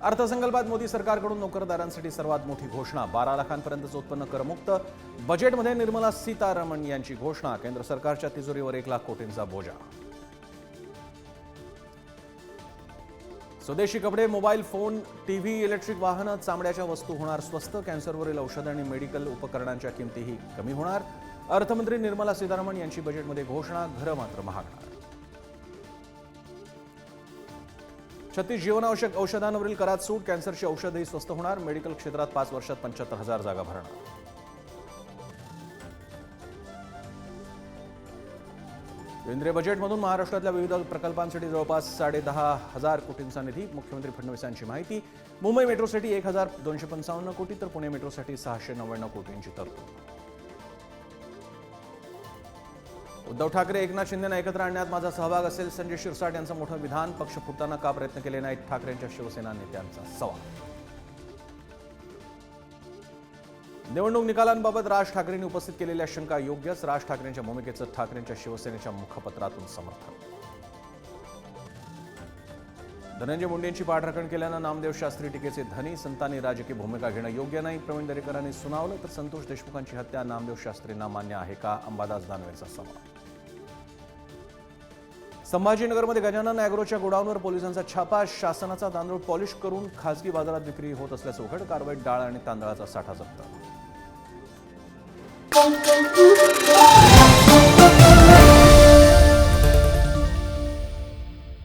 अर्थसंकल्पात मोदी सरकारकडून नोकरदारांसाठी सर्वात मोठी घोषणा 12 लाखांपर्यंतचं उत्पन्न करमुक्त। बजेटमध्ये निर्मला सीतारामन यांची घोषणा। केंद्र सरकारच्या तिजोरीवर 1 लाख कोटींचा बोजा। स्वदेशी कपडे, मोबाईल फोन, टीव्ही, इलेक्ट्रिक वाहनं, चामड्याच्या वस्तू होणार स्वस्त। कॅन्सरवरील औषधं आणि मेडिकल उपकरणांच्या किमतीही कमी होणार। अर्थमंत्री निर्मला सीतारामन यांची बजेटमध्ये घोषणा। घरं मात्र महागणार। 36 जीवनावश्यक औषधांवरील करात सूट। कॅन्सरची औषधही स्वस्त होणार। मेडिकल क्षेत्रात 5 वर्षात 75,000 जागा भरणार। केंद्रीय बजेटमधून महाराष्ट्रातल्या विविध प्रकल्पांसाठी जवळपास 10,500 कोटींचा निधी। मुख्यमंत्री फडणवीसांची माहिती। मुंबई मेट्रोसाठी 1,255 कोटी तर पुणे मेट्रोसाठी 699 कोटींची तरतूद। उद्धव ठाकरे एकनाथ शिंदेंना एकत्र आणण्यात माझा सहभाग असेल। संजय शिरसाट यांचं मोठं विधान। पक्ष फुटताना का प्रयत्न केले नाहीत, ठाकरेंच्या शिवसेना नेत्यांचा सवाल। निवडणूक निकालांबाबत राज ठाकरेंनी उपस्थित केलेल्या शंका योग्यच। राज ठाकरेंच्या भूमिकेचं ठाकरेंच्या शिवसेनेच्या मुखपत्रातून समर्थन। धनंजय मुंडेंची पाठराखण केल्यानं नामदेव शास्त्री टीकेचे धनी। संतांनी राजकीय भूमिका घेणं योग्य नाही, प्रवीण दरेकरांनी सुनावलं तर संतोष देशमुखांची हत्या नामदेव शास्त्रींना मान्य आहे का, अंबादास दानवेचा सवाल। संभाजीनगरमध्ये गजानन अॅग्रोच्या गोडाऊनवर पोलिसांचा छापा। शासनाचा तांदूळ पॉलिश करून खासगी बाजारात विक्री होत असल्याचं उघड। कारवाईत डाळ आणि तांदळाचा साठा जप्त।